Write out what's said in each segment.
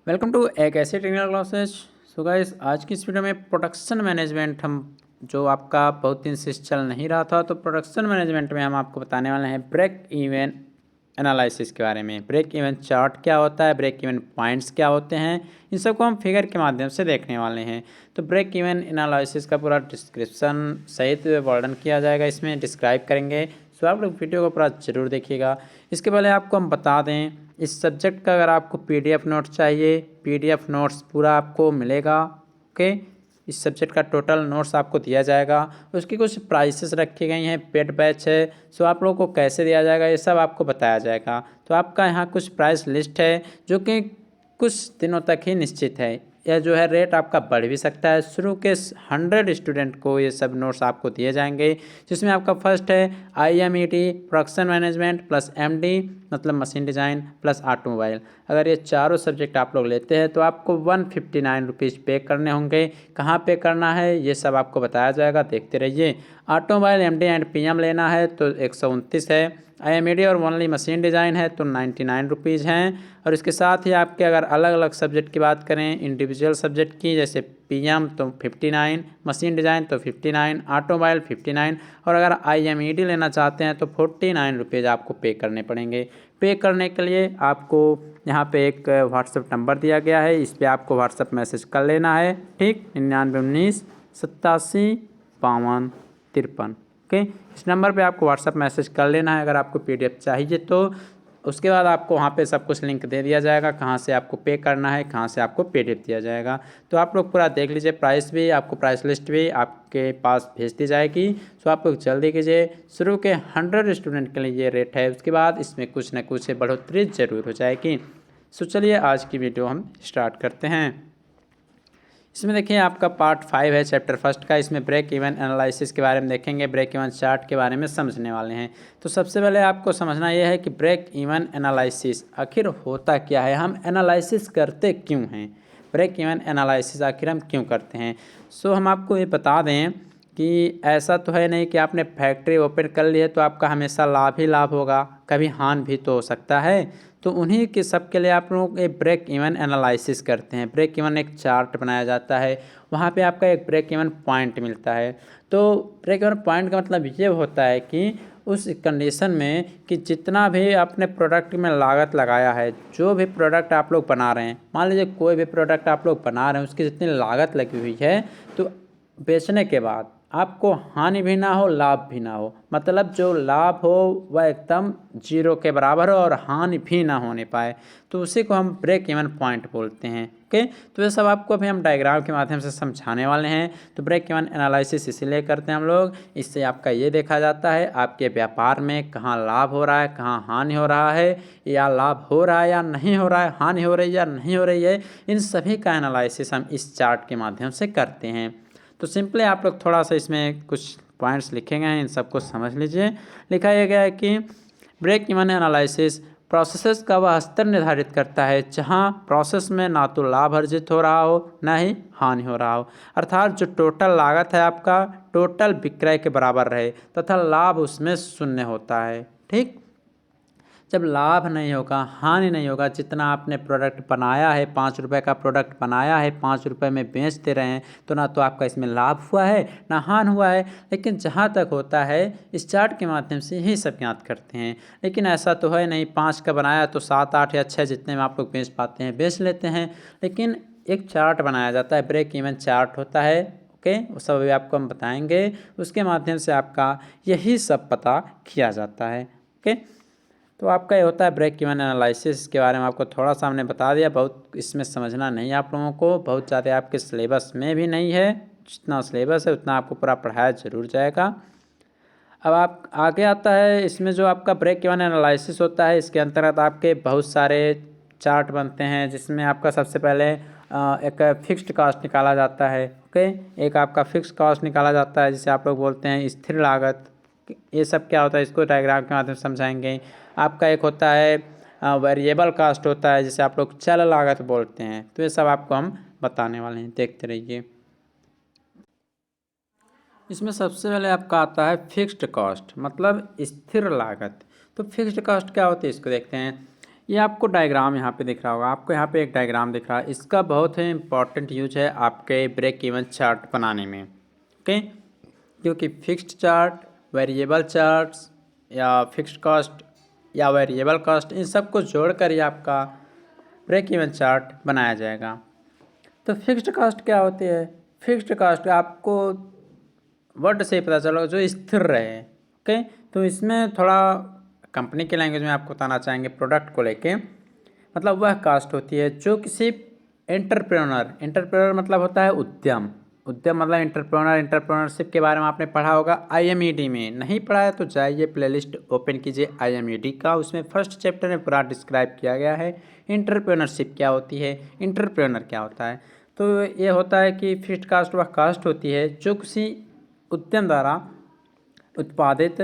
Welcome to एक ऐसे technical classes. So guys, आज की इस वीडियो में प्रोडक्शन मैनेजमेंट हम जो आपका बहुत दिन से चल नहीं रहा था, तो प्रोडक्शन मैनेजमेंट में हम आपको बताने वाले हैं ब्रेक इवन एनालिसिस के बारे में। ब्रेक इवन चार्ट क्या होता है, ब्रेक इवन पॉइंट्स क्या होते हैं, इन सबको हम फिगर के माध्यम से देखने वाले हैं। तो ब्रेक इवन एनालिसिस का पूरा डिस्क्रिप्शन सहित वर्णन किया जाएगा, इसमें डिस्क्राइब करेंगे। सो आप लोग वीडियो को पूरा जरूर देखिएगा। इसके पहले आपको हम बता दें, इस सब्जेक्ट का अगर आपको पीडीएफ नोट्स चाहिए, पीडीएफ नोट्स पूरा आपको मिलेगा। ओके, इस सब्जेक्ट का टोटल नोट्स आपको दिया जाएगा। उसकी कुछ प्राइसेस रखी गई हैं, पेड बैच है। सो आप लोगों को कैसे दिया जाएगा ये सब आपको बताया जाएगा। तो आपका यहाँ कुछ प्राइस लिस्ट है जो कि कुछ दिनों तक ही निश्चित है। यह जो है रेट आपका बढ़ भी सकता है। शुरू के 100 स्टूडेंट को ये सब नोट्स आपको दिए जाएंगे, जिसमें आपका फर्स्ट है IMET production management plus MD मतलब मशीन डिज़ाइन प्लस ऑटोमोबाइल। अगर ये चारों सब्जेक्ट आप लोग लेते हैं तो आपको 159 रुपीज़ पे करने होंगे। कहाँ पे करना है ये सब आपको बताया जाएगा, देखते रहिए। ऑटोमोबाइल MD एंड PM लेना है तो 129 है। IMED और ओनली मशीन डिज़ाइन है तो 99 रुपीज़ हैं। और इसके साथ ही आपके अगर अलग अलग सब्जेक्ट की बात करें, इंडिविजुअल सब्जेक्ट की, जैसे PM तो 59, मशीन डिज़ाइन तो 59, ऑटोमोबाइल 59, और अगर IMED लेना चाहते हैं तो 49 रुपीज़ आपको पे करने पड़ेंगे। पे करने के लिए आपको यहाँ पे एक व्हाट्सएप नंबर दिया गया है, इस पर आपको व्हाट्सएप मैसेज कर लेना है। ठीक, 9919875253। ओके, इस नंबर पे आपको व्हाट्सएप मैसेज कर लेना है अगर आपको PDF चाहिए तो। उसके बाद आपको वहाँ पे सब कुछ लिंक दे दिया जाएगा, कहाँ से आपको पे करना है, कहाँ से आपको PDF दिया जाएगा। तो आप लोग पूरा देख लीजिए, प्राइस भी आपको, प्राइस लिस्ट भी आपके पास भेज दी जाएगी। सो आप लोग जल्दी कीजिए। शुरू के 100 स्टूडेंट के लिए ये रेट है, उसके बाद इसमें कुछ न कुछ बढ़ोतरी ज़रूर हो जाएगी। सो चलिए आज की वीडियो हम स्टार्ट करते हैं। इसमें देखिए आपका पार्ट 5 है चैप्टर फर्स्ट का। इसमें ब्रेक इवन एनालिसिस के बारे में देखेंगे, ब्रेक इवन चार्ट के बारे में समझने वाले हैं। तो सबसे पहले आपको समझना यह है कि ब्रेक इवन एनालिसिस आखिर होता क्या है, हम एनालिसिस करते क्यों हैं, ब्रेक इवन एनालिसिस आखिर हम क्यों करते हैं। सो हम आपको ये बता दें कि ऐसा तो है नहीं कि आपने फैक्ट्री ओपन कर ली है तो आपका हमेशा लाभ ही लाभ होगा, कभी हानि भी तो हो सकता है। तो उन्हीं के सब के लिए आप लोग एक ब्रेक इवन एनालिसिस करते हैं। ब्रेक इवन एक चार्ट बनाया जाता है, वहाँ पे आपका एक ब्रेक इवन पॉइंट मिलता है। तो ब्रेक इवन पॉइंट का मतलब ये होता है कि उस कंडीशन में कि जितना भी आपने प्रोडक्ट में लागत लगाया है, जो भी प्रोडक्ट आप लोग बना रहे हैं, मान लीजिए कोई भी प्रोडक्ट आप लोग बना रहे हैं, उसकी जितनी लागत लगी हुई है, तो बेचने के बाद आपको हानि भी ना हो, लाभ भी ना हो, मतलब जो लाभ हो वह एकदम जीरो के बराबर हो और हानि भी ना होने पाए, तो उसी को हम ब्रेक इवन पॉइंट बोलते हैं। ओके, तो ये सब आपको अभी हम डायग्राम के माध्यम से समझाने वाले हैं। तो ब्रेक इवन एनालिसिस इसीलिए करते हैं हम लोग, इससे आपका ये देखा जाता है आपके व्यापार में कहाँ लाभ हो रहा है, कहाँ हानि हो रहा है, या लाभ हो रहा है या नहीं हो रहा है, हानि हो रही है या नहीं हो रही है, इन सभी का एनालिसिस हम इस चार्ट के माध्यम से करते हैं। तो सिंपली आप लोग थोड़ा सा इसमें कुछ पॉइंट्स लिखे गए हैं, इन सबको समझ लीजिए। लिखा यह गया है कि ब्रेक इवन एनालिसिस प्रोसेस का वह स्तर निर्धारित करता है जहां प्रोसेस में ना तो लाभ अर्जित हो रहा हो ना ही हानि हो रहा हो, अर्थात जो टोटल लागत है आपका टोटल विक्रय के बराबर रहे तथा लाभ उसमें शून्य होता है। ठीक, जब लाभ नहीं होगा, हानि नहीं होगा, जितना आपने प्रोडक्ट बनाया है, 5 रुपये का प्रोडक्ट बनाया है, 5 रुपये में बेच दे रहे हैं, तो ना तो आपका इसमें लाभ हुआ है ना हानि हुआ है। लेकिन जहाँ तक होता है इस चार्ट के माध्यम से ही सब ज्ञात करते हैं। लेकिन ऐसा तो है नहीं, 5 का बनाया तो 7, 8 या 6 जितने में आप लोग बेच पाते हैं बेच लेते हैं। लेकिन एक चार्ट बनाया जाता है, ब्रेक इवन चार्ट होता है। ओके, वो सब अभी आपको हम बताएंगे, उसके माध्यम से आपका यही सब पता किया जाता है। ओके, तो आपका ये होता है ब्रेक इवन एनालिसिस के बारे में आपको थोड़ा सा हमने बता दिया। बहुत इसमें समझना नहीं आप लोगों को, बहुत ज़्यादा आपके सिलेबस में भी नहीं है, जितना सिलेबस है उतना आपको पूरा पढ़ाया जरूर जाएगा। अब आप आगे आता है, इसमें जो आपका ब्रेक इवन एनालिसिस होता है, इसके अंतर्गत आपके बहुत सारे चार्ट बनते हैं, जिसमें आपका सबसे पहले एक फिक्स्ड कॉस्ट निकाला जाता है। ओके, एक आपका फिक्स्ड कॉस्ट निकाला जाता है जिसे आप लोग बोलते हैं स्थिर लागत। ये सब क्या होता है इसको डायग्राम के माध्यम से समझाएंगे। आपका एक होता है वेरिएबल कास्ट होता है, जिसे आप लोग चल लागत बोलते हैं। तो ये सब आपको हम बताने वाले हैं, देखते रहिए। इसमें सबसे पहले आपका आता है फिक्स्ड कॉस्ट, मतलब स्थिर लागत। तो फिक्स्ड कॉस्ट क्या होती है इसको देखते हैं। ये आपको डायग्राम यहाँ पे दिख रहा होगा, आपको यहाँ पे एक डायग्राम दिख रहा है, इसका बहुत ही इंपॉर्टेंट यूज है आपके ब्रेक इवन चार्ट बनाने में। ओके, क्योंकि फिक्स्ड चार्ट, वेरिएबल चार्ट्स या फिक्स्ड कॉस्ट या वेरिएबल कॉस्ट, इन सब को जोड़ कर ही आपका ब्रेक इवन चार्ट बनाया जाएगा। तो फिक्स्ड कॉस्ट क्या होती है? फिक्स्ड कॉस्ट आपको वर्ड से ही पता चलो जो स्थिर रहे। ओके, तो इसमें थोड़ा कंपनी के लैंग्वेज में आपको बताना चाहेंगे प्रोडक्ट को लेके, मतलब वह कास्ट होती है जो किसी एंटरप्रेन्योर मतलब होता है उद्यम मतलब एंटरप्रेन्योरशिप के बारे में आपने पढ़ा होगा IMED में। नहीं पढ़ा है तो जाइए प्लेलिस्ट ओपन कीजिए IMED का, उसमें फर्स्ट चैप्टर में पूरा डिस्क्राइब किया गया है एंटरप्रेन्योरशिप क्या होती है, एंटरप्रेन्योर क्या होता है। तो ये होता है कि फिक्स्ड कास्ट वह कास्ट होती है जो किसी उद्यम द्वारा उत्पादित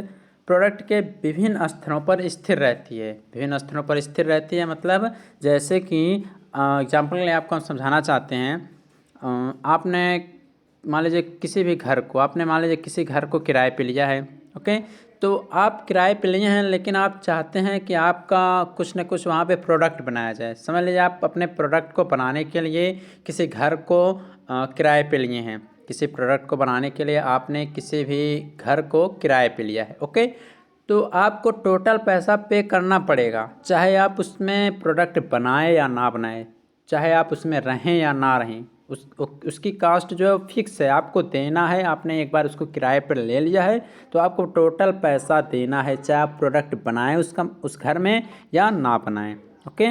प्रोडक्ट के विभिन्न स्तरों पर स्थिर रहती है। विभिन्न स्तरों पर स्थिर रहती है मतलब जैसे कि एग्जाम्पल के लिए आपको हम समझाना चाहते हैं, आपने मान लीजिए किसी भी घर को, आपने मान लीजिए किसी घर को किराए पे लिया है। ओके, तो आप किराए पे लिए हैं लेकिन आप चाहते हैं कि आपका कुछ न कुछ वहाँ पे प्रोडक्ट बनाया जाए। समझ लीजिए आप अपने प्रोडक्ट को बनाने के लिए किसी घर को किराए पे लिए हैं। किसी प्रोडक्ट को बनाने के लिए आपने किसी भी घर को किराए पे लिया है। ओके, तो आपको टोटल पैसा पे करना पड़ेगा, चाहे आप उसमें प्रोडक्ट बनाएं या ना बनाएं, चाहे आप उसमें रहें या ना रहें। उसकी कास्ट जो है फिक्स है, आपको देना है। आपने एक बार उसको किराए पर ले लिया है तो आपको टोटल पैसा देना है, चाहे आप प्रोडक्ट बनाएं उस घर में या ना बनाएं। ओके,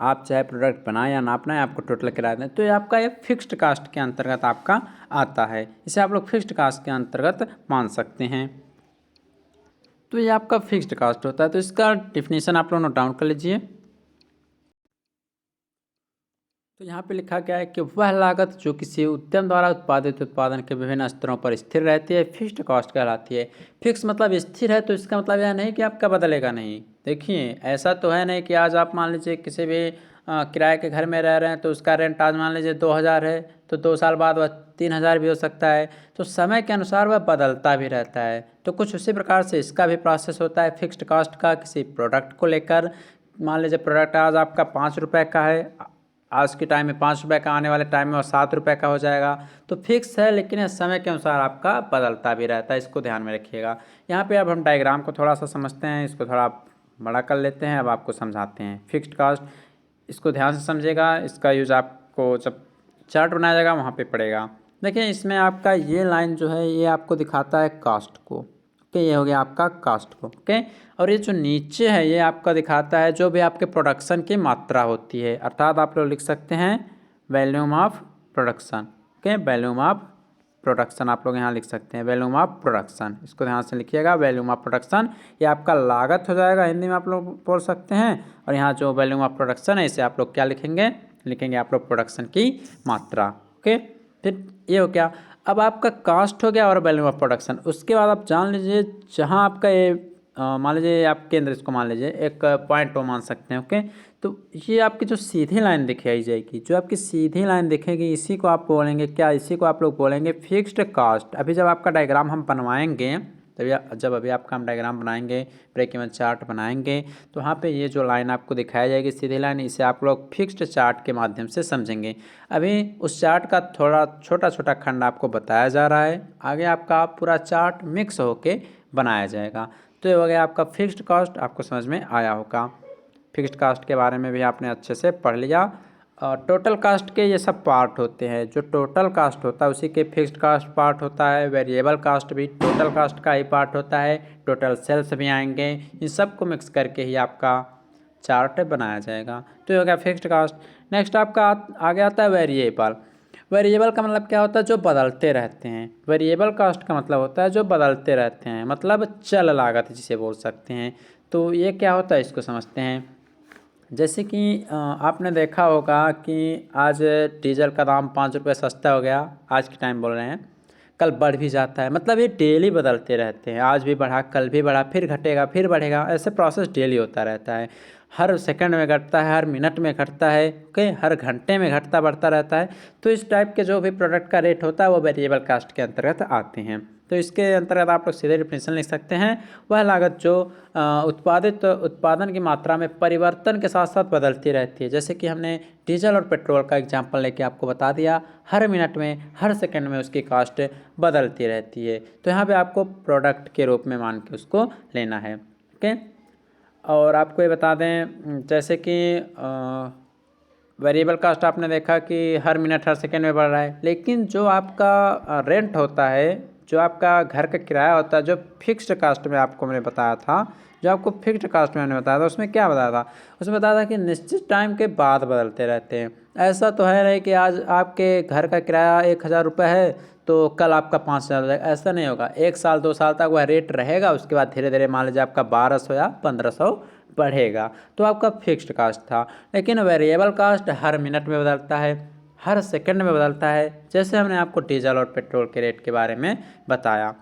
आप चाहे प्रोडक्ट बनाएं या ना बनाएं, आपको टोटल किराया दें। तो ये आपका एक फिक्स्ड कास्ट के अंतर्गत आपका आता है, इसे आप लोग फिक्स्ड कास्ट के अंतर्गत मान सकते हैं। तो ये आपका फिक्स्ड कास्ट होता है। तो इसका डिफिनीशन आप लोग नोट डाउन कर लीजिए। तो यहाँ पे लिखा गया है कि वह लागत जो किसी उद्यम द्वारा उत्पादित उत्पादन के विभिन्न स्तरों पर स्थिर रहती है फिक्स्ड कॉस्ट कहलाती है। फिक्स मतलब स्थिर है, तो इसका मतलब यह नहीं कि आपका बदलेगा नहीं। देखिए, ऐसा तो है नहीं कि आज आप मान लीजिए किसी भी किराए के घर में रह रहे हैं तो उसका रेंट आज मान लीजिए 2000 है, तो 2 साल बाद वह 3000 भी हो सकता है। तो समय के अनुसार वह बदलता भी रहता है। तो कुछ उसी प्रकार से इसका भी प्रोसेस होता है फिक्स्ड कॉस्ट का। किसी प्रोडक्ट को लेकर मान लीजिए प्रोडक्ट आज आपका 5 रुपये का है, आज के टाइम में 5 रुपये का, आने वाले टाइम में वो 7 रुपये का हो जाएगा। तो फिक्स है, लेकिन यह समय के अनुसार आपका बदलता भी रहता है, इसको ध्यान में रखिएगा। यहाँ पे अब हम डायग्राम को थोड़ा सा समझते हैं, इसको थोड़ा बड़ा कर लेते हैं, अब आपको समझाते हैं फिक्स्ड कास्ट। इसको ध्यान से समझिएगा, इसका यूज़ आपको जब चार्ट बनाया जाएगा वहाँ पे पड़ेगा। देखिए, इसमें आपका ये लाइन जो है ये आपको दिखाता है कास्ट को। ओके, ये हो गया आपका कास्ट को। ओके, और ये जो नीचे है ये आपका दिखाता है जो भी आपके प्रोडक्शन की मात्रा होती है, अर्थात आप लोग लिख सकते हैं volume of production. Okay, volume of production आप लोग यहाँ लिख सकते हैं, वॉल्यूम ऑफ प्रोडक्शन। इसको ध्यान से लिखिएगा, वॉल्यूम ऑफ प्रोडक्शन ये आपका लागत हो जाएगा, हिंदी में आप लोग बोल सकते हैं। और यहाँ जो वॉल्यूम ऑफ प्रोडक्शन है इसे आप लोग क्या लिखेंगे आप लोग प्रोडक्शन की मात्रा। ओके, फिर ये हो गया। अब आपका कास्ट हो गया और वॉल्यूम ऑफ प्रोडक्शन। उसके बाद आप जान लीजिए जहाँ आपका ये मान लीजिए आप केंद्र, इसको मान लीजिए एक पॉइंट वो मान सकते हैं। ओके, तो ये आपकी जो सीधी लाइन दिखाई जाएगी, जो आपकी सीधी लाइन दिखेगी, इसी को आप बोलेंगे क्या, इसी को आप लोग बोलेंगे फिक्स्ड कास्ट। अभी जब आपका डायग्राम हम बनवाएंगे, तभी जब अभी आपका हम डायग्राम बनाएंगे, ब्रेक इवन चार्ट बनाएंगे, तो वहाँ पे ये जो लाइन आपको दिखाई जाएगी सीधी लाइन, इसे आप लोग फिक्स्ड चार्ट के माध्यम से समझेंगे। अभी उस चार्ट का थोड़ा छोटा छोटा खंड आपको बताया जा रहा है, आगे आपका पूरा चार्ट मिक्स होके बनाया जाएगा। तो ये हो गया आपका फिक्स्ड कास्ट, आपको समझ में आया होगा। फिक्स्ड कास्ट के बारे में भी आपने अच्छे से पढ़ लिया। टोटल कास्ट के ये सब पार्ट होते हैं, जो टोटल कास्ट होता है उसी के फिक्स्ड कास्ट पार्ट होता है। वेरिएबल कास्ट भी टोटल कास्ट का ही पार्ट होता है, टोटल सेल्स भी आएंगे, इन सब को मिक्स करके ही आपका चार्ट बनाया जाएगा। तो ये हो गया फिक्स्ड कास्ट। नेक्स्ट आपका आगे आता है वेरिएबल। वेरिएबल का मतलब क्या होता है, जो बदलते रहते हैं। वेरिएबल कास्ट का मतलब होता है जो बदलते रहते हैं, मतलब चल लागत जिसे बोल सकते हैं। तो ये क्या होता है इसको समझते हैं। जैसे कि आपने देखा होगा कि आज डीजल का दाम 5 रुपये सस्ता हो गया, आज के टाइम बोल रहे हैं, कल बढ़ भी जाता है। मतलब ये डेली बदलते रहते हैं, आज भी बढ़ा, कल भी बढ़ा, फिर घटेगा, फिर बढ़ेगा, ऐसे प्रोसेस डेली होता रहता है। हर सेकंड में घटता है, हर मिनट में घटता है, ओके, हर घंटे में घटता बढ़ता रहता है। तो इस टाइप के जो भी प्रोडक्ट का रेट होता है वो वेरिएबल कास्ट के अंतर्गत आते हैं। तो इसके अंतर्गत आप लोग सीधे डेफिनेशन लिख सकते हैं, वह लागत जो उत्पादन की मात्रा में परिवर्तन के साथ साथ बदलती रहती है। जैसे कि हमने डीजल और पेट्रोल का एग्जांपल लेके आपको बता दिया, हर मिनट में हर सेकंड में उसकी कॉस्ट बदलती रहती है। तो यहाँ पे आपको प्रोडक्ट के रूप में मान के उसको लेना है। ओके, और आपको ये बता दें जैसे कि वेरिएबल कास्ट आपने देखा कि हर मिनट हर सेकंड में बढ़ रहा है, लेकिन जो आपका रेंट होता है, जो आपका घर का किराया होता है, जो फिक्स्ड कास्ट में आपको मैंने बताया था, जो आपको फिक्स्ड कास्ट में मैंने बताया था, उसमें क्या बताया था, उसमें बताया था कि निश्चित टाइम के बाद बदलते रहते हैं। ऐसा तो है नहीं कि आज आपके घर का किराया 1000 रुपये है तो कल आपका 5000 रहेगा, ऐसा नहीं होगा। 1 साल 2 साल तक वह रेट रहेगा, उसके बाद धीरे धीरे मान लीजिए आपका 1200 या 1500 बढ़ेगा, तो आपका फिक्स्ड कास्ट था। लेकिन वेरिएबल कास्ट हर मिनट में बदलता है, हर सेकंड में बदलता है, जैसे हमने आपको डीजल और पेट्रोल के रेट के बारे में बताया।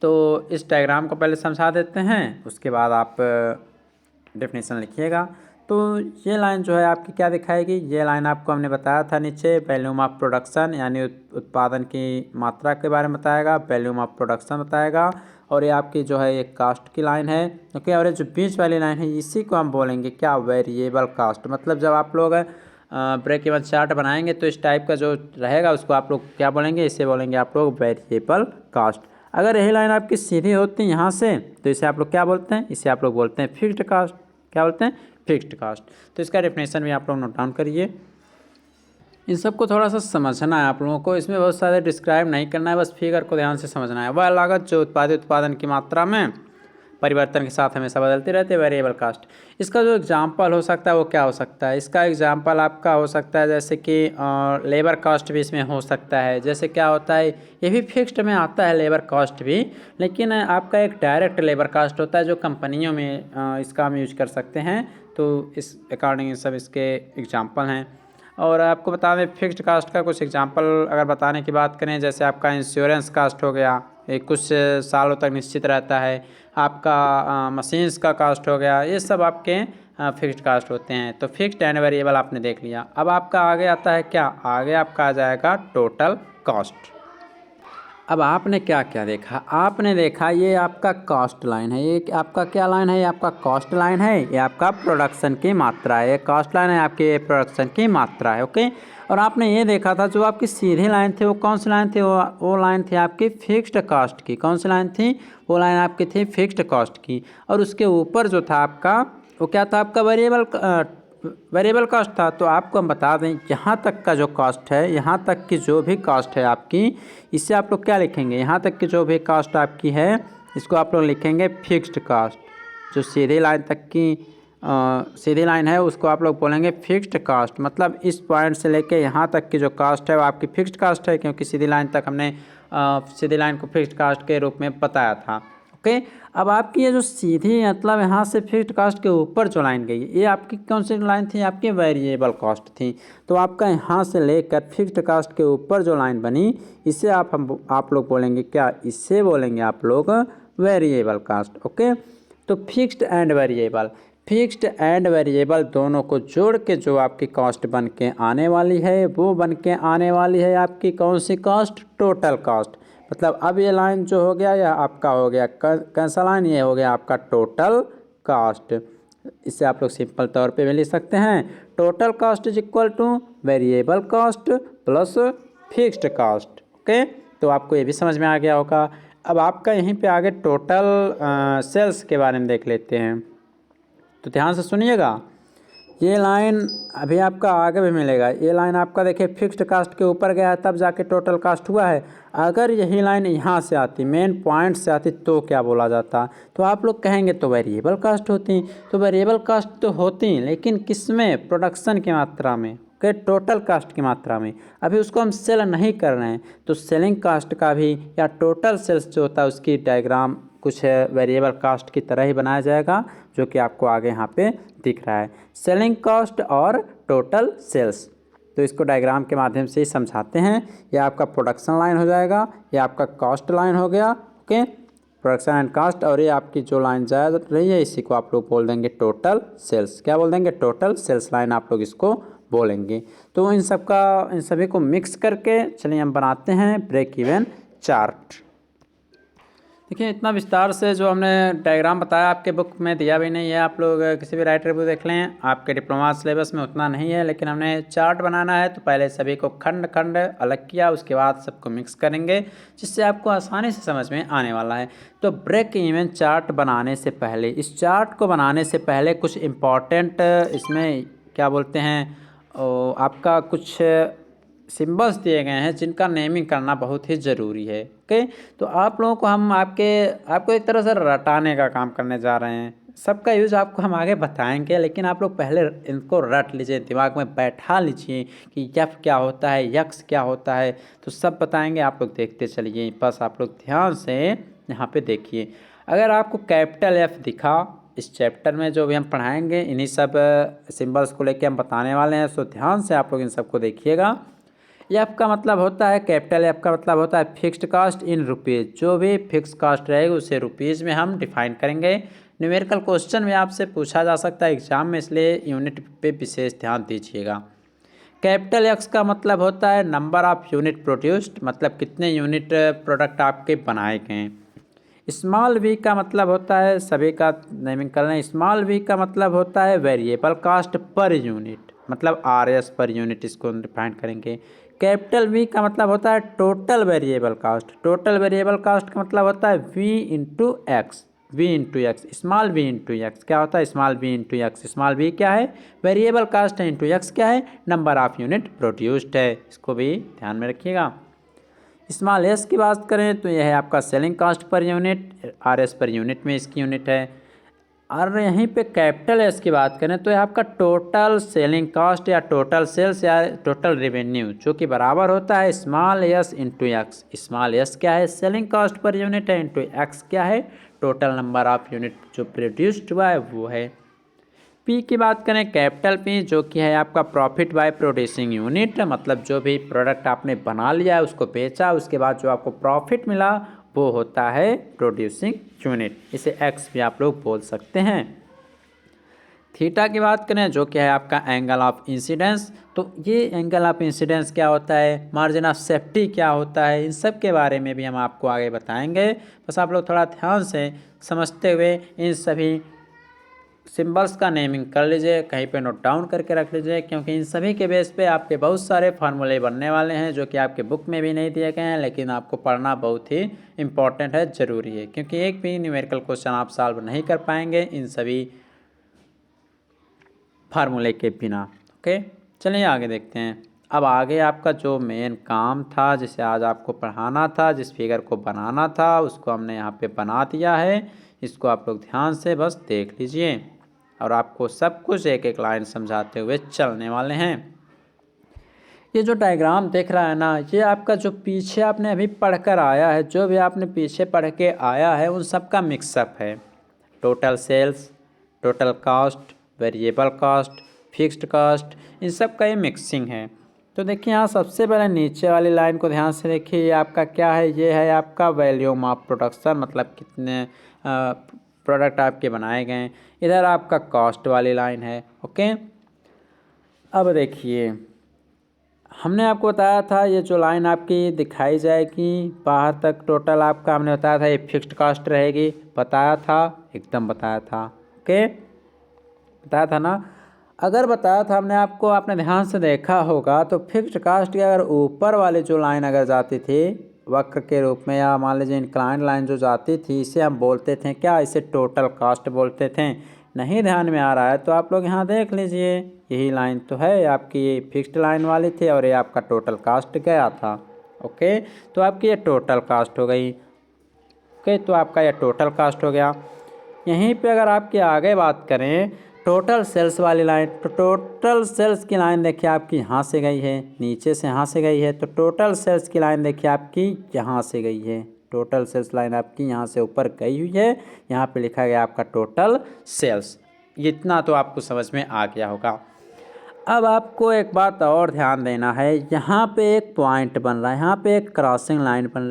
तो इस डायग्राम को पहले समझा देते हैं, उसके बाद आप डेफिनेशन लिखिएगा। तो ये लाइन जो है आपकी क्या दिखाएगी, ये लाइन आपको हमने बताया था नीचे वॉल्यूम ऑफ प्रोडक्शन यानी उत्पादन की मात्रा के बारे में बताएगा, वॉल्यूम ऑफ प्रोडक्शन बताएगा, और ये आपकी जो है एक कास्ट की लाइन है। ओके, और ये जो बीच वाली लाइन है इसी को हम बोलेंगे क्या, वेरिएबल कास्ट। मतलब जब आप लोग ब्रेक इवन चार्ट बनाएंगे तो इस टाइप का जो रहेगा उसको आप लोग क्या बोलेंगे, इसे बोलेंगे आप लोग वेरिएबल कास्ट। अगर यही लाइन आपकी सीधी होती है यहाँ से तो इसे आप लोग क्या बोलते हैं, इसे आप लोग बोलते हैं फिक्स्ड कास्ट। क्या बोलते हैं, फिक्स्ड कास्ट। तो इसका डेफिनेशन भी आप लोग नोट डाउन करिए। इन सबको थोड़ा सा समझना है आप लोगों को, इसमें बहुत सारे डिस्क्राइब नहीं करना है, बस फिगर को ध्यान से समझना है। वह लागत जो उत्पादन की मात्रा में परिवर्तन के साथ हमेशा बदलती रहती है, वेरिएबल कास्ट। इसका जो एग्जांपल हो सकता है वो क्या हो सकता है, इसका एग्जांपल आपका हो सकता है जैसे कि लेबर कास्ट भी इसमें हो सकता है। जैसे क्या होता है, ये भी फिक्स्ड में आता है लेबर कास्ट भी, लेकिन आपका एक डायरेक्ट लेबर कास्ट होता है जो कंपनियों में इसका हम यूज कर सकते हैं। तो इस अकॉर्डिंग सब इसके एग्जाम्पल हैं। और आपको बता दें फिक्स्ड कास्ट का कुछ एग्जांपल अगर बताने की बात करें, जैसे आपका इंश्योरेंस कास्ट हो गया, ये कुछ सालों तक निश्चित रहता है। आपका मशीन्स का कास्ट हो गया, ये सब आपके फिक्स्ड कास्ट होते हैं। तो फिक्स्ड एंड वेरिएबल आपने देख लिया। अब आपका आगे आता है क्या, आगे आपका आ जाएगा टोटल कॉस्ट। अब आपने क्या क्या देखा, आपने देखा ये आपका कॉस्ट लाइन है, ये आपका क्या लाइन है, ये आपका कॉस्ट लाइन है, ये आपका प्रोडक्शन की मात्रा है। ये कॉस्ट लाइन है आपकी, ये प्रोडक्शन की मात्रा है। ओके, और आपने ये देखा था जो आपकी सीधी लाइन थी वो कौन सी लाइन थी, वो लाइन थी आपकी फिक्स्ड कॉस्ट की। कौन सी लाइन थी, वो लाइन आपकी थी फिक्स्ड कॉस्ट की। और उसके ऊपर जो था आपका वो क्या था, आपका वेरिएबल कॉस्ट था। तो आपको हम बता दें यहाँ तक का जो कॉस्ट है, यहाँ तक की जो भी कॉस्ट है आपकी, इससे आप लोग क्या लिखेंगे, यहाँ तक की जो भी कॉस्ट आपकी है इसको आप लोग लिखेंगे फिक्स्ड कॉस्ट। जो सीधी लाइन तक की सीधी लाइन है उसको आप लोग बोलेंगे फिक्स्ड कॉस्ट। मतलब इस पॉइंट से लेके यहाँ तक की जो कॉस्ट है वो आपकी फिक्स्ड कॉस्ट है, क्योंकि सीधी लाइन तक हमने सीधी लाइन को फिक्स्ड कॉस्ट के रूप में बताया था। ओके, अब आपकी ये जो सीधी मतलब यहाँ से फिक्स्ड कॉस्ट के ऊपर जो लाइन गई ये आपकी कौन सी लाइन थी, आपकी वेरिएबल कॉस्ट थी। तो आपका यहाँ से लेकर फिक्स्ड कॉस्ट के ऊपर जो लाइन बनी इसे आप लोग बोलेंगे क्या, इससे बोलेंगे आप लोग वेरिएबल कॉस्ट। ओके, तो फिक्स्ड एंड वेरिएबल दोनों को जोड़ के जो आपकी कॉस्ट बन के आने वाली है वो बन के आने वाली है आपकी कौन सी कॉस्ट, टोटल कॉस्ट। मतलब अब ये लाइन जो हो गया या आपका हो गया कैसा लाइन, ये हो गया आपका टोटल कास्ट। इससे आप लोग सिंपल तौर पे भी लिख सकते हैं, total cost is equal to variable cost plus fixed cost. Okay, तो आपको ये भी समझ में आ गया होगा। अब आपका यहीं पे आगे टोटल सेल्स के बारे में देख लेते हैं, तो ध्यान से सुनिएगा। ये लाइन अभी आपका आगे भी मिलेगा, ये लाइन आपका देखिए फिक्स्ड कास्ट के ऊपर गया है तब जाके टोटल कास्ट हुआ है। अगर यही लाइन यहाँ से आती, मेन पॉइंट से आती, तो क्या बोला जाता, तो आप लोग कहेंगे तो वेरिएबल कास्ट होती। तो वेरिएबल कास्ट तो होती, लेकिन किस में, प्रोडक्शन की मात्रा में, के टोटल कास्ट की मात्रा में। अभी उसको हम सेल नहीं कर रहे हैं, तो सेलिंग कास्ट का भी या टोटल सेल्स जो होता है उसकी डायग्राम कुछ वेरिएबल कास्ट की तरह ही बनाया जाएगा, जो कि आपको आगे यहाँ पे दिख रहा है, सेलिंग कॉस्ट और टोटल सेल्स। तो इसको डायग्राम के माध्यम से ही समझाते हैं। ये आपका प्रोडक्शन लाइन हो जाएगा, ये आपका कॉस्ट लाइन हो गया। ओके, प्रोडक्शन एंड कॉस्ट, और ये आपकी जो लाइन जा रही है इसी को आप लोग बोल देंगे टोटल सेल्स। क्या बोल देंगे, टोटल सेल्स लाइन आप लोग इसको बोलेंगे। तो इन सभी को मिक्स करके चलिए हम बनाते हैं ब्रेक इवन चार्ट। देखिए इतना विस्तार से जो हमने डायग्राम बताया आपके बुक में दिया भी नहीं है, आप लोग किसी भी राइटर बुक देख लें, आपके डिप्लोमा सिलेबस में उतना नहीं है, लेकिन हमने चार्ट बनाना है तो पहले सभी को खंड खंड अलग किया, उसके बाद सबको मिक्स करेंगे जिससे आपको आसानी से समझ में आने वाला है। तो ब्रेक इवन चार्ट बनाने से पहले, इस चार्ट को बनाने से पहले कुछ इम्पॉर्टेंट इसमें क्या बोलते हैं आपका कुछ सिंबल्स दिए गए हैं जिनका नेमिंग करना बहुत ही ज़रूरी है। ओके, तो आप लोगों को हम आपको एक तरह से रटाने का काम करने जा रहे हैं। सबका यूज़ आपको हम आगे बताएंगे, लेकिन आप लोग पहले इनको रट लीजिए, दिमाग में बैठा लीजिए कि यफ क्या होता है, यक्स क्या होता है, तो सब बताएंगे, आप लोग देखते चलिए। बस आप लोग ध्यान से यहाँ पे देखिए। अगर आपको कैपिटल एफ दिखा इस चैप्टर में जो भी हम पढ़ाएंगे, इन्हीं सब सिंबल्स को लेके हम बताने वाले हैं, सो ध्यान से आप लोग इन सबको देखिएगा। एफ का मतलब होता है, कैपिटल एफ का मतलब होता है फिक्स्ड कास्ट इन रुपीज़। जो भी फिक्स कास्ट रहेगी उसे रुपीज़ में हम डिफाइन करेंगे। न्यूमेरिकल क्वेश्चन में आपसे पूछा जा सकता है एग्जाम में, इसलिए यूनिट पे विशेष ध्यान दीजिएगा। कैपिटल एक्स का मतलब होता है नंबर ऑफ यूनिट प्रोड्यूस्ड, मतलब कितने यूनिट प्रोडक्ट आपके बनाए गए। स्मॉल वी का मतलब होता है, सभी का नेमिंग कर रहे हैं, स्मॉल वी का मतलब होता है वेरिएबल कास्ट पर यूनिट, मतलब RS पर यूनिट, इसको डिफाइन करेंगे। कैपिटल वी का मतलब होता है total variable cost. Total variable cost का मतलब होता है V into x, V into x, small v into x. क्या होता है small v into x? Small v क्या है? वेरिएबल कास्ट है, इंटू एक्स क्या है? नंबर ऑफ यूनिट प्रोड्यूस्ड है। इसको भी ध्यान में रखिएगा। स्मॉल एस की बात करें तो यह है आपका selling cost per unit, RS per unit में इसकी यूनिट है। और यहीं पे कैपिटल एस की बात करें तो यह आपका टोटल सेलिंग कास्ट या टोटल सेल्स या टोटल रेवेन्यू, जो कि बराबर होता है small S into x. Small S क्या है? सेलिंग कास्ट पर यूनिट है, इंटू एक्स क्या है? टोटल नंबर ऑफ यूनिट जो प्रोड्यूस्ड हुआ है वो है। पी की बात करें, कैपिटल पी जो कि है आपका प्रॉफिट बाय प्रोड्यूसिंग यूनिट, मतलब जो भी प्रोडक्ट आपने बना लिया है उसको बेचा, उसके बाद जो आपको प्रॉफिट मिला वो होता है प्रोड्यूसिंग यूनिट। इसे एक्स भी आप लोग बोल सकते हैं। थीटा की बात करें जो कि है आपका एंगल ऑफ इंसिडेंस, तो ये एंगल ऑफ इंसिडेंस क्या होता है, मार्जिन ऑफ सेफ्टी क्या होता है, इन सब के बारे में भी हम आपको आगे बताएंगे। बस आप लोग थोड़ा ध्यान से समझते हुए इन सभी सिंबल्स का नेमिंग कर लीजिए, कहीं पे नोट डाउन करके रख लीजिए, क्योंकि इन सभी के बेस पे आपके बहुत सारे फार्मूले बनने वाले हैं जो कि आपके बुक में भी नहीं दिए गए हैं, लेकिन आपको पढ़ना बहुत ही इम्पॉर्टेंट है, ज़रूरी है, क्योंकि एक भी न्यूमेरिकल क्वेश्चन आप सॉल्व नहीं कर पाएंगे इन सभी फार्मूले के बिना। ओके, चलिए आगे देखते हैं। अब आगे आपका जो मेन काम था, जिसे आज आपको पढ़ाना था, जिस फिगर को बनाना था, उसको हमने यहाँ पे बना दिया है। इसको आप लोग ध्यान से बस देख लीजिए और आपको सब कुछ एक एक लाइन समझाते हुए चलने वाले हैं। ये जो डायग्राम देख रहा है ना, ये आपका जो पीछे आपने अभी पढ़कर आया है, जो भी आपने पीछे पढ़ के आया है उन सब का मिक्सअप है। Total sales, total cost, variable cost, fixed cost, इन सब का ये मिक्सिंग है। तो देखिए यहाँ सबसे पहले नीचे वाली लाइन को ध्यान से देखिए, ये आपका क्या है? ये है आपका वॉल्यूम ऑफ प्रोडक्शन, मतलब कितने प्रोडक्ट आपके बनाए गए। इधर आपका कॉस्ट वाली लाइन है। ओके, अब देखिए हमने आपको बताया था ये जो लाइन आपकी दिखाई जाएगी बाहर तक, टोटल आपका हमने बताया था ये फिक्स्ड कॉस्ट रहेगी, बताया था, एकदम बताया था। ओके, बताया था ना? अगर बताया था हमने आपको, आपने ध्यान से देखा होगा, तो फिक्स्ड कास्ट की अगर ऊपर वाली जो लाइन अगर जाती थी वक्र के रूप में, या मान लीजिए इंक्लाइन लाइन जो जाती थी, इसे हम बोलते थे क्या? इसे टोटल कास्ट बोलते थे। नहीं ध्यान में आ रहा है तो आप लोग यहाँ देख लीजिए, यही लाइन तो है आपकी, ये फिक्स्ड लाइन वाली थी और ये आपका टोटल कास्ट गया था। ओके, तो आपकी ये टोटल कास्ट हो गई। ओके, तो आपका ये टोटल कास्ट हो गया। यहीं पे अगर आपकी आगे बात करें टोटल सेल्स वाली लाइन, तो टोटल सेल्स की लाइन देखिए आपकी यहाँ से गई है, नीचे से यहाँ से गई है, तो टोटल सेल्स की लाइन देखिए आपकी यहाँ से गई है। टोटल सेल्स लाइन आपकी यहाँ से ऊपर गई हुई है, यहाँ पे लिखा गया आपका टोटल सेल्स। इतना तो आपको समझ में आ गया होगा। अब आपको एक बात और ध्यान देना है, यहाँ पे एक पॉइंट बन रहा है, यहाँ पे एक क्रॉसिंग लाइन बन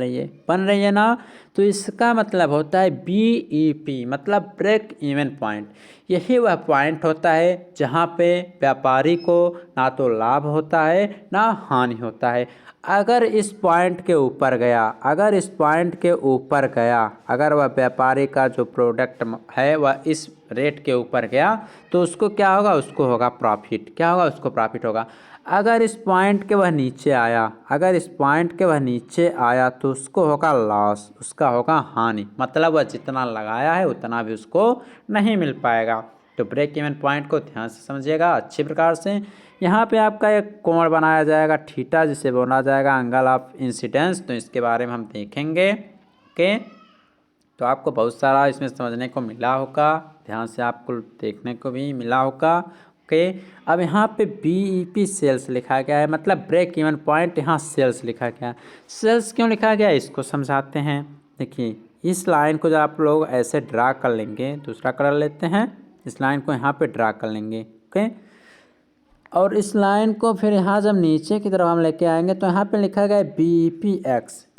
रही है ना, तो इसका मतलब होता है BEP, मतलब ब्रेक इवन पॉइंट। यही वह पॉइंट होता है जहाँ पे व्यापारी को ना तो लाभ होता है ना हानि होता है। अगर इस पॉइंट के ऊपर गया, अगर वह व्यापारी का जो प्रोडक्ट है वह इस रेट के ऊपर गया तो उसको क्या होगा, उसको होगा प्रॉफिट। क्या होगा, उसको प्रॉफिट होगा। अगर इस पॉइंट के वह नीचे आया, तो उसको होगा लॉस, उसका होगा हानि, मतलब वह जितना लगाया है उतना भी उसको नहीं मिल पाएगा। तो ब्रेक इवन पॉइंट को ध्यान से समझिएगा अच्छी प्रकार से। यहाँ पे आपका एक कोण बनाया जाएगा थीटा, जिसे बोला जाएगा एंगल ऑफ इंसिडेंस। तो इसके बारे में हम देखेंगे। ओके, तो आपको बहुत सारा इसमें समझने को मिला होगा, ध्यान से आपको देखने को भी मिला होगा। ओके, अब यहाँ पे BEP सेल्स लिखा गया है, मतलब ब्रेक इवन पॉइंट, यहाँ सेल्स लिखा गया है। सेल्स क्यों लिखा गया है इसको समझाते हैं। देखिए, इस लाइन को जब आप लोग ऐसे ड्रा कर लेंगे, दूसरा कलर लेते हैं, इस लाइन को यहाँ पे ड्रा कर लेंगे। ओके, और इस लाइन को फिर यहाँ जब नीचे की तरफ हम लेके आएंगे तो यहाँ पे लिखा गया है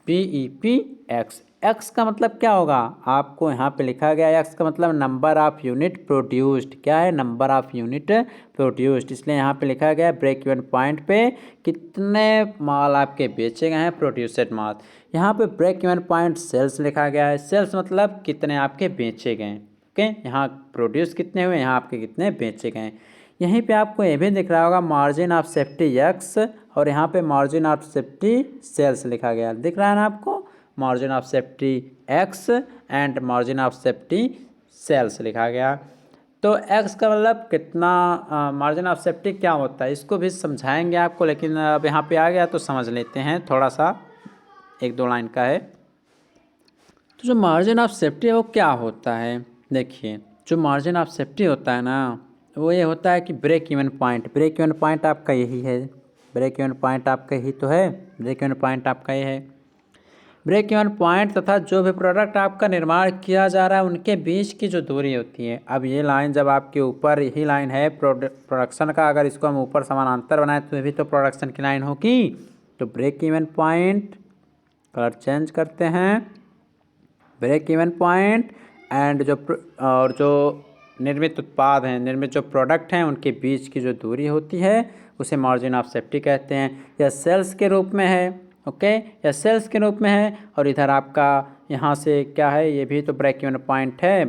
BEPX। एक्स का मतलब क्या होगा, आपको यहाँ पे लिखा गया है एक्स का मतलब नंबर ऑफ यूनिट प्रोड्यूस्ड। क्या है, नंबर ऑफ यूनिट प्रोड्यूस्ड। इसलिए यहाँ पे लिखा गया है ब्रेक इवन पॉइंट पे कितने माल आपके बेचे गए हैं, प्रोड्यूसड माल। यहाँ पे ब्रेक इवन पॉइंट सेल्स लिखा गया है, सेल्स मतलब कितने आपके बेचे गए। ओके, यहाँ प्रोड्यूस कितने हुए, यहाँ आपके कितने बेचे गए। यहीं पे आपको ये भी दिख रहा होगा मार्जिन ऑफ सेफ्टी एक्स, और यहाँ पे मार्जिन ऑफ सेफ्टी सेल्स लिखा गया, दिख रहा है ना आपको, margin of safety x and margin of safety sales लिखा गया। तो एक्स का मतलब कितना, मार्जिन ऑफ सेफ्टी क्या होता है इसको भी समझाएंगे आपको, लेकिन अब यहाँ पे आ गया तो समझ लेते हैं, थोड़ा सा 1-2 लाइन का है। तो जो मार्जिन ऑफ सेफ्टी है वो क्या होता है, देखिए, जो मार्जिन ऑफ सेफ्टी होता है ना, वो ये होता है कि ब्रेक इवन पॉइंट आपका यही है, ब्रेक इवन पॉइंट आपका यही तो है, ब्रेक इवन पॉइंट आपका ये है। ब्रेक इवन पॉइंट तथा जो भी प्रोडक्ट आपका निर्माण किया जा रहा है उनके बीच की जो दूरी होती है। अब ये लाइन जब आपके ऊपर, यही लाइन है प्रोडक्शन का, अगर इसको हम ऊपर समानांतर बनाए तो ये भी तो प्रोडक्शन की लाइन होगी। तो break even point, colour change करते हैं, ब्रेक इवन पॉइंट एंड जो निर्मित उत्पाद हैं, निर्मित जो प्रोडक्ट हैं, उनके बीच की जो दूरी होती है उसे मार्जिन ऑफ सेफ्टी कहते हैं। यह सेल्स के रूप में है। ओके, यह सेल्स के रूप में है, और इधर आपका यहाँ से क्या है, ये भी तो ब्रेक इवन पॉइंट है,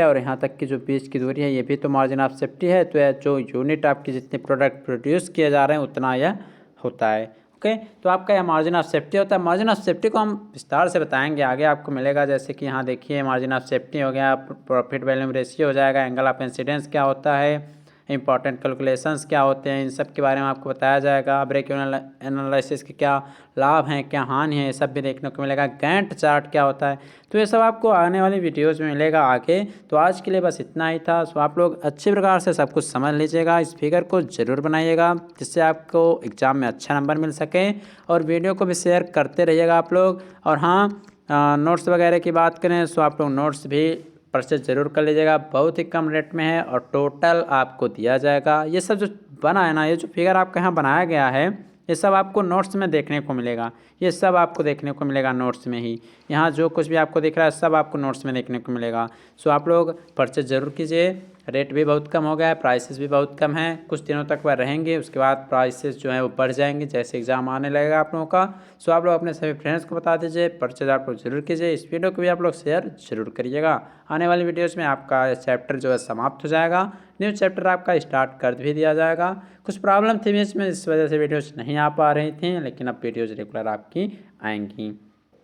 और यहाँ तक की जो बीच की दूरी है ये भी तो मार्जिन ऑफ सेफ्टी है। तो यह जो यूनिट आपकी जितने प्रोडक्ट प्रोड्यूस किए जा रहे हैं उतना यह होता है। ओके, तो आपका यह मार्जिन ऑफ सेफ्टी होता है। मार्जिन ऑफ सेफ्टी को हम विस्तार से बताएंगे, आगे आपको मिलेगा। जैसे कि यहाँ देखिए, मार्जिन ऑफ सेफ्टी हो गया, प्रॉफिट वॉल्यूम रेशियो हो जाएगा, एंगल ऑफ इंसिडेंस क्या होता है, इंपॉर्टेंट कैलकुलेशंस क्या होते हैं, इन सब के बारे में आपको बताया जाएगा। ब्रेक इवन एनालिसिस के क्या लाभ हैं, क्या हानि है, ये सब भी देखने को मिलेगा। गैंट चार्ट क्या होता है, तो ये सब आपको आने वाली वीडियोस में मिलेगा आगे। तो आज के लिए बस इतना ही था। सो आप लोग अच्छी प्रकार से सब कुछ समझ लीजिएगा, इस फिगर को ज़रूर बनाइएगा जिससे आपको एग्ज़ाम में अच्छा नंबर मिल सके, और वीडियो को भी शेयर करते रहिएगा आप लोग। और हाँ, नोट्स वगैरह की बात करें तो आप लोग नोट्स भी परचेज ज़रूर कर लीजिएगा, बहुत ही कम रेट में है, और टोटल आपको दिया जाएगा। ये सब जो बना है ना, ये जो फिगर आपके यहाँ बनाया गया है, ये सब आपको नोट्स में देखने को मिलेगा, ये सब आपको देखने को मिलेगा नोट्स में ही। यहाँ जो कुछ भी आपको दिख रहा है सब आपको नोट्स में देखने को मिलेगा। सो आप लोग परचेज ज़रूर कीजिए। रेट भी बहुत कम हो गया है, प्राइसेस भी बहुत कम हैं, कुछ दिनों तक वह रहेंगे, उसके बाद प्राइसेस जो है वो बढ़ जाएंगे जैसे एग्ज़ाम आने लगेगा आप लोगों का। सो आप लोग अपने सभी फ्रेंड्स को बता दीजिए, परचेज आप लोग जरूर कीजिए। इस वीडियो को भी आप लोग शेयर जरूर करिएगा। आने वाली वीडियोज़ में आपका चैप्टर जो है समाप्त हो जाएगा, न्यू चैप्टर आपका स्टार्ट कर भी दिया जाएगा। कुछ प्रॉब्लम थी बीच में, इस वजह से वीडियोज़ नहीं आ पा रही थी, लेकिन अब वीडियोज़ रेगुलर आपकी आएंगी।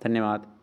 धन्यवाद।